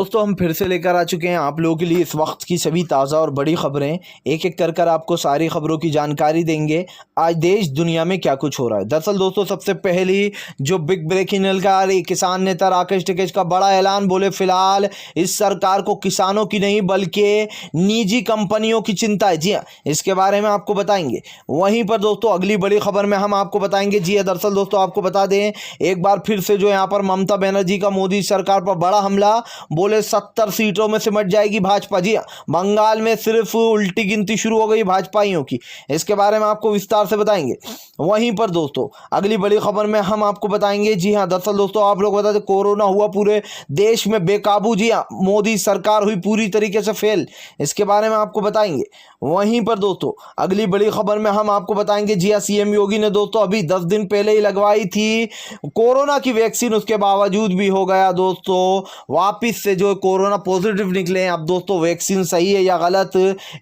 दोस्तों हम फिर से लेकर आ चुके हैं आप लोगों के लिए इस वक्त की सभी ताज़ा और बड़ी खबरें। एक एक कर आपको सारी खबरों की जानकारी देंगे। आज देश दुनिया में क्या कुछ हो रहा है। दरअसल दोस्तों सबसे पहली जो बिग ब्रेकिंग निकल आ रही, किसान नेता राकेश टिकैत का बड़ा ऐलान। बोले फिलहाल इस सरकार को किसानों की नहीं बल्कि निजी कंपनियों की चिंता है। जी हाँ, इसके बारे में आपको बताएंगे। वहीं पर दोस्तों अगली बड़ी खबर में हम आपको बताएंगे। जी हाँ, दरअसल दोस्तों आपको बता दें एक बार फिर से जो यहाँ पर ममता बनर्जी का मोदी सरकार पर बड़ा हमला। बोले 70 सीटों में सिमट जाएगी भाजपा। जी हाँ, बंगाल में सिर्फ उल्टी गिनती शुरू हो गई भाजपाइयों की। इसके बारे में आपको विस्तार से बताएंगे। वहीं पर दोस्तों अगली बड़ी खबर में हम आपको बताएंगे। जी हाँ, दरअसल दोस्तों आप लोग बता दें कोरोना हुआ पूरे देश में बेकाबू। जी हाँ, मोदी सरकार हुई पूरी तरीके से फेल। इसके बारे में आपको बताएंगे। वहीं पर दोस्तों अगली बड़ी खबर में हम आपको बताएंगे। जी हाँ, सीएम योगी ने दोस्तों अभी 10 दिन पहले ही लगवाई थी कोरोना की वैक्सीन, उसके बावजूद भी हो गया दोस्तों वापिस से जो कोरोना पॉजिटिव निकले हैं। अब दोस्तों वैक्सीन सही है या गलत,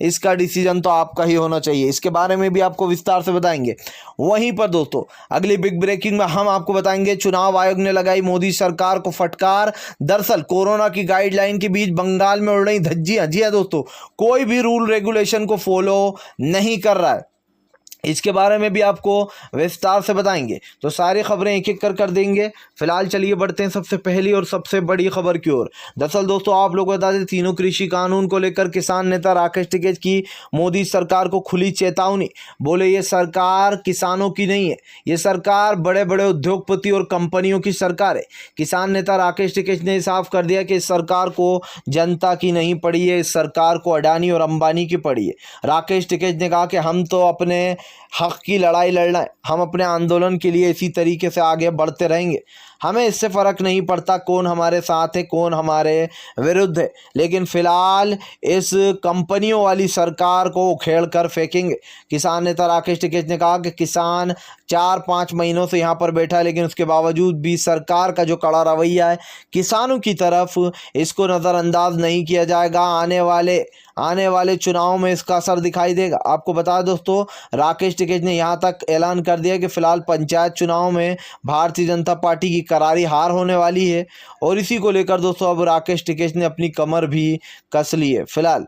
इसका डिसीजन तो आपका ही होना चाहिए। इसके बारे में भी आपको विस्तार से बताएंगे। वहीं पर दोस्तों अगली बिग ब्रेकिंग में हम आपको बताएंगे चुनाव आयोग ने लगाई मोदी सरकार को फटकार। दरअसल कोरोना की गाइडलाइन के बीच बंगाल में उड़ रही धज्जियां। जी हाँ दोस्तों, कोई भी रूल रेगुलेशन को फॉलो नहीं कर रहा है। इसके बारे में भी आपको विस्तार से बताएंगे। तो सारी खबरें एक एक कर देंगे। फिलहाल चलिए बढ़ते हैं सबसे पहली और सबसे बड़ी खबर की ओर। दरअसल दोस्तों आप लोग बता दें तीनों कृषि कानून को लेकर किसान नेता राकेश टिकैत की मोदी सरकार को खुली चेतावनी। बोले ये सरकार किसानों की नहीं है, ये सरकार बड़े बड़े उद्योगपति और कंपनियों की सरकार है। किसान नेता राकेश टिकैत ने साफ कर दिया कि इस सरकार को जनता की नहीं पड़ी है, इस सरकार को अडानी और अंबानी की पड़ी है। राकेश टिकैत ने कहा कि हम तो अपने हक की लड़ाई लड़ना है, हम अपने आंदोलन के लिए इसी तरीके से आगे बढ़ते रहेंगे। हमें इससे फ़र्क नहीं पड़ता कौन हमारे साथ है कौन हमारे विरुद्ध है, लेकिन फ़िलहाल इस कंपनियों वाली सरकार को उखेड़ कर फेंकेंगे। किसान नेता राकेश टिकैत ने कहा कि किसान 4-5 महीनों से यहाँ पर बैठा है, लेकिन उसके बावजूद भी सरकार का जो कड़ा रवैया है किसानों की तरफ, इसको नज़रअंदाज नहीं किया जाएगा। आने वाले चुनाव में इसका असर दिखाई देगा। आपको बता दोस्तों राकेश टिकैत ने यहाँ तक ऐलान कर दिया कि फिलहाल पंचायत चुनाव में भारतीय जनता पार्टी की करारी हार होने वाली है, और इसी को लेकर दोस्तों अब राकेश टिकैत ने अपनी कमर भी कस ली है। फिलहाल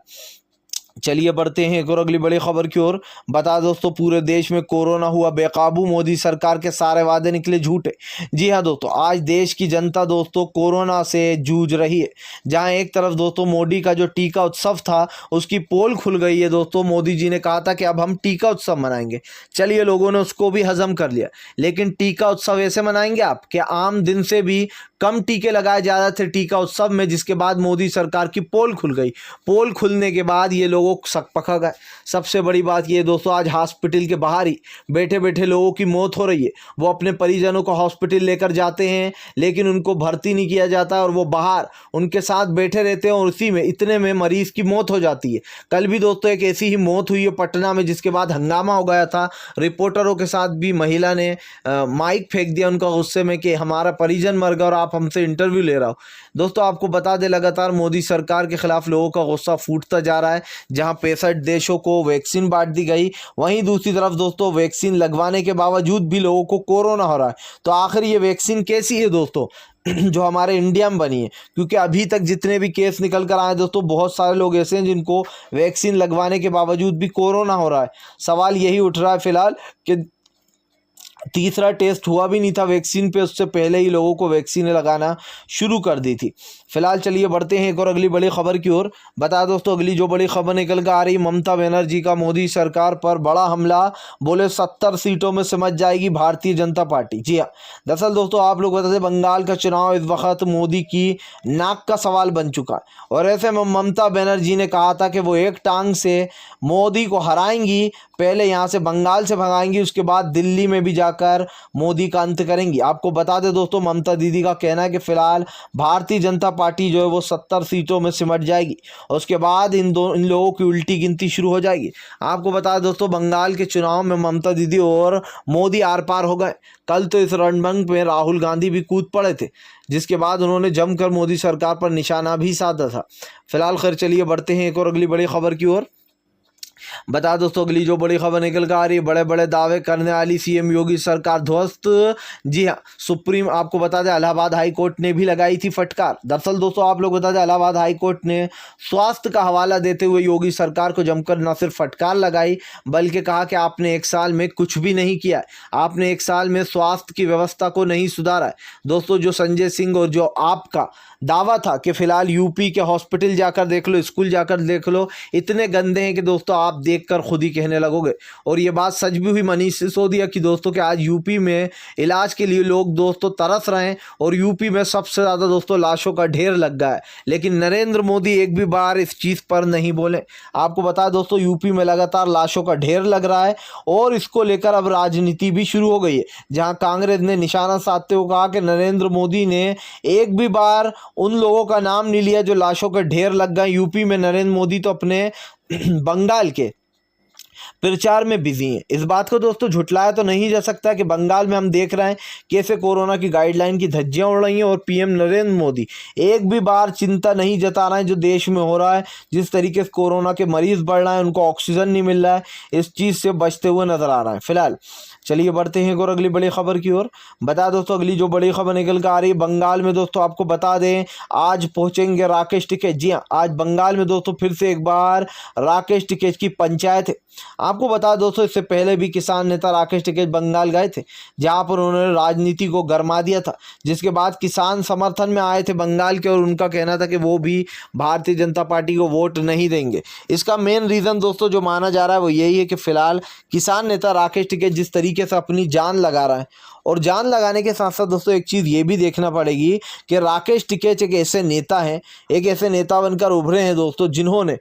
चलिए बढ़ते हैं एक और अगली बड़ी खबर की ओर। बता दोस्तों पूरे देश में कोरोना हुआ बेकाबू, मोदी सरकार के सारे वादे निकले झूठे। जी हाँ दोस्तों, आज देश की जनता दोस्तों कोरोना से जूझ रही है। जहां एक तरफ दोस्तों मोदी का जो टीका उत्सव था उसकी पोल खुल गई है। दोस्तों मोदी जी ने कहा था कि अब हम टीका उत्सव मनाएंगे। चलिए लोगों ने उसको भी हजम कर लिया, लेकिन टीका उत्सव ऐसे मनाएंगे आप कि आम दिन से भी कम टीके लगाए जा रहे थे टीका उत्सव में, जिसके बाद मोदी सरकार की पोल खुल गई। पोल खुलने के बाद ये लोगों को सक पका गए। सबसे बड़ी बात ये दोस्तों आज हॉस्पिटल के बाहर ही बैठे बैठे लोगों की मौत हो रही है। वो अपने परिजनों को हॉस्पिटल लेकर जाते हैं, लेकिन उनको भर्ती नहीं किया जाता और वो बाहर उनके साथ बैठे रहते हैं, और उसी में इतने में मरीज की मौत हो जाती है। कल भी दोस्तों एक ऐसी ही मौत हुई है पटना में, जिसके बाद हंगामा हो गया था। रिपोर्टरों के साथ भी महिला ने माइक फेंक दिया उनका गुस्से में कि हमारा परिजन मर गया और आप हमसे इंटरव्यू ले रहा हो। दोस्तों आपको बता दें लगातार मोदी सरकार के खिलाफ लोगों का गुस्सा फूटता जा रहा है। जहां 65 देशों को वैक्सीन बांट दी गई, वहीं दूसरी तरफ दोस्तों वैक्सीन लगवाने के बावजूद भी लोगों को कोरोना हो रहा है। तो आखिर ये वैक्सीन कैसी है दोस्तों जो हमारे इंडिया में बनी है? क्योंकि अभी तक जितने भी केस निकल कर आए दोस्तों बहुत सारे लोग ऐसे हैं जिनको वैक्सीन लगवाने के बावजूद भी कोरोना हो रहा है। सवाल यही उठ रहा है फिलहाल कि तीसरा टेस्ट हुआ भी नहीं था वैक्सीन पे, उससे पहले ही लोगों को वैक्सीन लगाना शुरू कर दी थी। फिलहाल चलिए बढ़ते हैं एक और अगली बड़ी खबर की ओर। बता दोस्तों अगली जो बड़ी खबर निकल कर आ रही, ममता बनर्जी का मोदी सरकार पर बड़ा हमला। बोले 70 सीटों में सिमट जाएगी भारतीय जनता पार्टी। जी हाँ, दरअसल दोस्तों आप लोग बता दें बंगाल का चुनाव इस वक्त मोदी की नाक का सवाल बन चुका है, और ऐसे में ममता बनर्जी ने कहा था कि वो एक टांग से मोदी को हराएंगी। पहले यहाँ से बंगाल से भगाएंगी, उसके बाद दिल्ली में भी जाकर मोदी का अंत करेंगी। आपको बता दें दोस्तों ममता दीदी का कहना है कि फिलहाल भारतीय जनता पार्टी जो है वो 70 सीटों में सिमट जाएगी, और उसके बाद इन लोगों की उल्टी गिनती शुरू हो जाएगी। आपको बता दें दोस्तों बंगाल के चुनाव में ममता दीदी और मोदी आर पार हो गए। कल तो इस रणभंग में राहुल गांधी भी कूद पड़े थे, जिसके बाद उन्होंने जमकर मोदी सरकार पर निशाना भी साधा था। फिलहाल खैर चलिए बढ़ते हैं एक और अगली बड़ी खबर की ओर। बता दोस्तों अगली जो बड़ी खबर निकल कर आ रही है, बड़े बड़े दावे करने वाली सीएम योगी सरकार ध्वस्त। जी हाँ, सुप्रीम आपको बता दें इलाहाबाद हाई कोर्ट ने भी लगाई थी फटकार। दरअसल दोस्तों आप लोग बता दें इलाहाबाद हाई कोर्ट ने स्वास्थ्य का हवाला देते हुए योगी सरकार को जमकर न सिर्फ फटकार लगाई बल्कि कहा कि आपने 1 साल में कुछ भी नहीं किया है, आपने 1 साल में स्वास्थ्य की व्यवस्था को नहीं सुधारा है। दोस्तों जो संजय सिंह और जो आपका दावा था कि फिलहाल यूपी के हॉस्पिटल जाकर देख लो, स्कूल जाकर देख लो, इतने गंदे हैं कि दोस्तों आप देखकर खुद ही कहने लगोगे। और ये बात सच भी हुई मनीष सिसोदिया की दोस्तों कि आज यूपी में इलाज के लिए लोग दोस्तों तरस रहे हैं और यूपी में सबसे ज़्यादा दोस्तों लाशों का ढेर लग गया है। लेकिन नरेंद्र मोदी एक भी बार इस चीज़ पर नहीं बोले। आपको बता दोस्तों यूपी में लगातार लाशों का ढेर लग रहा है और इसको लेकर अब राजनीति भी शुरू हो गई है, जहां कांग्रेस ने निशाना साधते हुए कहा कि नरेंद्र मोदी ने एक भी बार उन लोगों का नाम नहीं लिया जो लाशों के ढेर लग गए यूपी में। नरेंद्र मोदी तो अपने बंगाल के प्रचार में बिजी हैं। इस बात को दोस्तों झुटलाया तो नहीं जा सकता कि बंगाल में हम देख रहे हैं कैसे कोरोना की गाइडलाइन की धज्जियां उड़ रही हैं और पीएम नरेंद्र मोदी एक भी बार चिंता नहीं जता रहे हैं जो देश में हो रहा है, जिस तरीके से कोरोना के मरीज बढ़ रहे हैं, उनको ऑक्सीजन नहीं मिल रहा है, इस चीज़ से बचते हुए नजर आ रहा है। फिलहाल चलिए बढ़ते हैं और अगली बड़ी खबर की ओर। बता दोस्तों अगली जो बड़ी खबर निकल कर आ रही है बंगाल में, दोस्तों आपको बता दें आज पहुंचेंगे राकेश टिकैत। जी हाँ, आज बंगाल में दोस्तों फिर से एक बार राकेश टिकैत की पंचायत है। आपको बता दोस्तों इससे पहले भी किसान नेता राकेश टिकैत बंगाल गए थे, जहां पर उन्होंने राजनीति को गरमा दिया था, जिसके बाद किसान समर्थन में आए थे बंगाल के और उनका कहना था कि वो भी भारतीय जनता पार्टी को वोट नहीं देंगे। इसका मेन रीज़न दोस्तों जो माना जा रहा है वो यही है कि फिलहाल किसान नेता राकेश टिकैत जिस तरीके से अपनी जान लगा रहा है, और जान लगाने के साथ साथ दोस्तों एक चीज़ ये भी देखना पड़ेगी कि राकेश टिकैत एक ऐसे नेता हैं, एक ऐसे नेता बनकर उभरे हैं दोस्तों जिन्होंने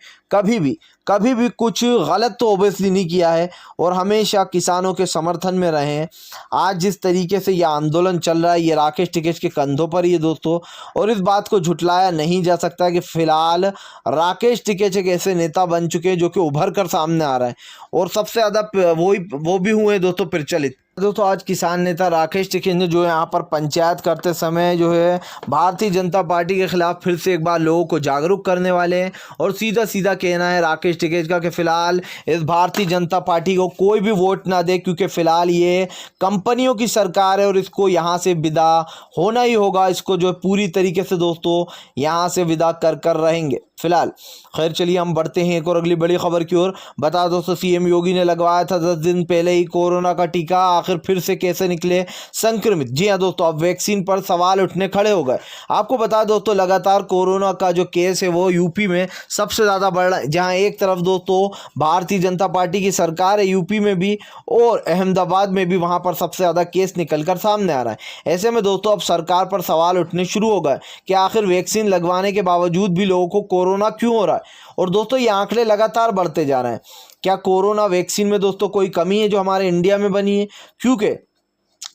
कभी भी कुछ गलत तो ओबियसली नहीं किया है और हमेशा किसानों के समर्थन में रहे हैं। आज जिस तरीके से यह आंदोलन चल रहा है ये राकेश टिकैत के कंधों पर ही है दोस्तों, और इस बात को झुटलाया नहीं जा सकता कि फिलहाल राकेश टिकैत एक ऐसे नेता बन चुके हैं जो कि उभर कर सामने आ रहा है और सबसे ज़्यादा वो भी हुए दोस्तों प्रचलित। दोस्तों आज किसान नेता राकेश टिकैत ने जो है यहाँ पर पंचायत करते समय जो है भारतीय जनता पार्टी के खिलाफ फिर से एक बार लोगों को जागरूक करने वाले हैं और सीधा सीधा कहना है राकेश टिकैत का कि फिलहाल इस भारतीय जनता पार्टी को कोई भी वोट ना दे, क्योंकि फिलहाल ये कंपनियों की सरकार है और इसको यहाँ से विदा होना ही होगा। इसको जो पूरी तरीके से दोस्तों यहाँ से विदा कर रहेंगे। फिलहाल खैर चलिए हम बढ़ते हैं एक और अगली बड़ी खबर की ओर। बता दोस्तों सीएम योगी ने लगवाया था 10 दिन पहले ही कोरोना का टीका, आखिर फिर से कैसे निकले संक्रमित। जी हाँ दोस्तों अब वैक्सीन पर सवाल उठने खड़े हो गए। आपको बता दोस्तों लगातार कोरोना का जो केस है वो यूपी में सबसे ज़्यादा बढ़ रहा है, जहाँ एक तरफ दोस्तों भारतीय जनता पार्टी की सरकार है यूपी में भी और अहमदाबाद में भी, वहाँ पर सबसे ज़्यादा केस निकल कर सामने आ रहा है। ऐसे में दोस्तों अब सरकार पर सवाल उठने शुरू हो गए कि आखिर वैक्सीन लगवाने के बावजूद भी लोगों को कोरोना क्यों हो रहा है। और दोस्तों ये आंकड़े लगातार बढ़ते जा रहे हैं। क्या कोरोना वैक्सीन में दोस्तों कोई कमी है जो हमारे इंडिया में बनी है? क्योंकि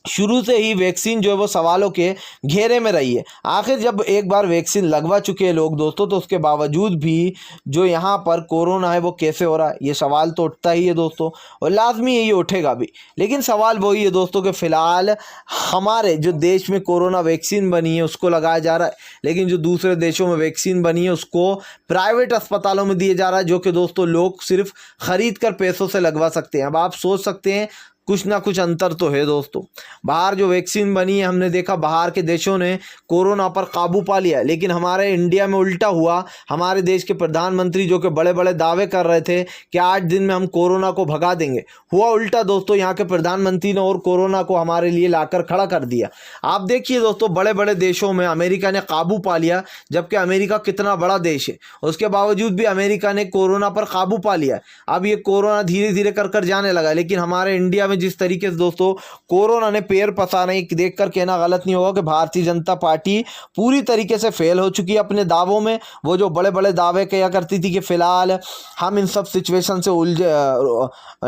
शुरू से ही वैक्सीन जो है वो सवालों के घेरे में रही है। आखिर जब एक बार वैक्सीन लगवा चुके हैं लोग दोस्तों, तो उसके बावजूद भी जो यहाँ पर कोरोना है वो कैसे हो रहा है, ये सवाल तो उठता ही है दोस्तों और लाजमी ये उठेगा भी। लेकिन सवाल वही है दोस्तों कि फ़िलहाल हमारे जो देश में कोरोना वैक्सीन बनी है उसको लगाया जा रहा है, लेकिन जो दूसरे देशों में वैक्सीन बनी है उसको प्राइवेट अस्पतालों में दिया जा रहा है, जो कि दोस्तों लोग सिर्फ ख़रीद कर पैसों से लगवा सकते हैं। अब आप सोच सकते हैं कुछ ना कुछ अंतर तो है दोस्तों। बाहर जो वैक्सीन बनी है हमने देखा बाहर के देशों ने कोरोना पर काबू पा लिया, लेकिन हमारे इंडिया में उल्टा हुआ। हमारे देश के प्रधानमंत्री जो कि बड़े बड़े दावे कर रहे थे कि 8 दिन में हम कोरोना को भगा देंगे, हुआ उल्टा दोस्तों। यहाँ के प्रधानमंत्री ने और कोरोना को हमारे लिए लाकर खड़ा कर दिया। आप देखिए दोस्तों बड़े बड़े देशों में अमेरिका ने काबू पा लिया, जबकि अमेरिका कितना बड़ा देश है, उसके बावजूद भी अमेरिका ने कोरोना पर काबू पा लिया। अब ये कोरोना धीरे धीरे कर जाने लगा, लेकिन हमारे इंडिया में जिस तरीके से दोस्तों कोरोना ने पैर पसारे, देखकर कहना गलत नहीं होगा कि भारतीय जनता पार्टी पूरी तरीके से फेल हो चुकी है अपने दावों में। वो जो बड़े बड़े दावे किया करती थी कि फिलहाल हम इन सब सिचुएशन से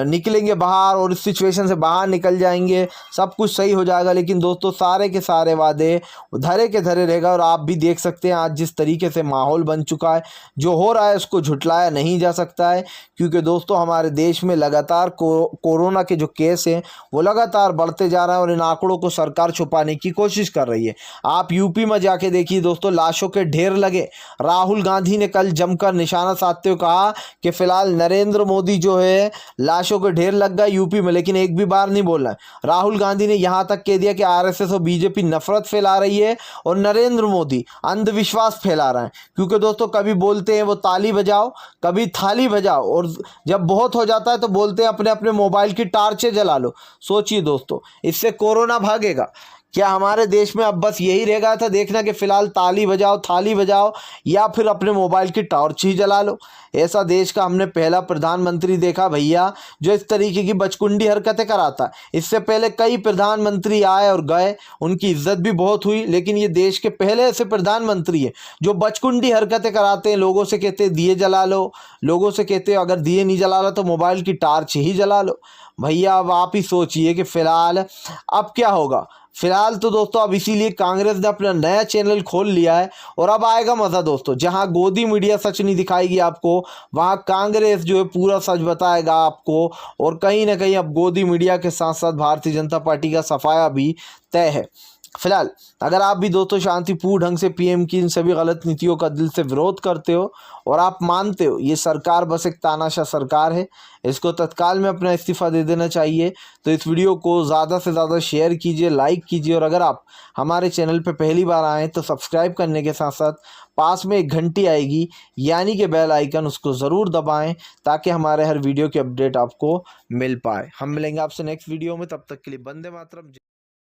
निकलेंगे बाहर और इस सिचुएशन से बाहर निकल जाएंगे, सब कुछ सही हो जाएगा, लेकिन दोस्तों सारे के सारे वादे धरे के धरे रहेगा। और आप भी देख सकते हैं आज जिस तरीके से माहौल बन चुका है, जो हो रहा है उसको झुटलाया नहीं जा सकता है, क्योंकि दोस्तों हमारे देश में लगातार कोरोना के जो केस से वो लगातार बढ़ते जा रहे हैं और इन आंकड़ों को सरकार छुपाने की कोशिश कर रही है। आप यूपी में जाके देखिए दोस्तों, लाशों के ढेर लगे। राहुल गांधी ने कल जमकर निशाना साधते हुए कहा कि फिलहाल नरेंद्र मोदी जो है लाशों के ढेर लग गए यूपी में, लेकिन एक भी बार नहीं बोला। राहुल गांधी ने यहां तक कह दिया कि आरएसएस और बीजेपी नफरत फैला रही है और नरेंद्र मोदी अंधविश्वास फैला रहे हैं। क्योंकि दोस्तों कभी बोलते हैं वो ताली बजाओ, कभी थाली बजाओ, और जब बहुत हो जाता है तो बोलते हैं अपने अपने मोबाइल की टार्चें जला लो। सोचिए दोस्तों, इससे कोरोना भागेगा क्या? हमारे देश में अब बस यही रह गया था देखना कि फिलहाल ताली बजाओ, थाली बजाओ या फिर अपने मोबाइल की टॉर्च ही जला लो। ऐसा देश का हमने पहला प्रधानमंत्री देखा भैया जो इस तरीके की बचकुंडी हरकतें कराता। इससे पहले कई प्रधानमंत्री आए और गए, उनकी इज्जत भी बहुत हुई, लेकिन ये देश के पहले ऐसे प्रधानमंत्री हैं जो बचकुंडी हरकतें कराते हैं। लोगों से कहते हैं दिए जला लो, लोगों से कहते हैं अगर दिए नहीं जला लो तो मोबाइल की टार्च ही जला लो। भैया अब आप ही सोचिए कि फिलहाल अब क्या होगा। फिलहाल तो दोस्तों अब इसीलिए कांग्रेस ने अपना नया चैनल खोल लिया है और अब आएगा मज़ा दोस्तों। जहां गोदी मीडिया सच नहीं दिखाएगी आपको, वहां कांग्रेस जो है पूरा सच बताएगा आपको। और कहीं ना कहीं अब गोदी मीडिया के साथ साथ भारतीय जनता पार्टी का सफाया भी तय है। फिलहाल अगर आप भी दोस्तों शांतिपूर्ण ढंग से पीएम की इन सभी गलत नीतियों का दिल से विरोध करते हो और आप मानते हो ये सरकार बस एक तानाशाह सरकार है, इसको तत्काल में अपना इस्तीफा दे देना चाहिए, तो इस वीडियो को ज़्यादा से ज़्यादा शेयर कीजिए, लाइक कीजिए। और अगर आप हमारे चैनल पर पहली बार आएँ तो सब्सक्राइब करने के साथ साथ पास में एक घंटी आएगी यानी कि बेल आइकन, उसको ज़रूर दबाएं ताकि हमारे हर वीडियो की अपडेट आपको मिल पाए। हम मिलेंगे आपसे नेक्स्ट वीडियो में, तब तक के लिए वंदे मातरम।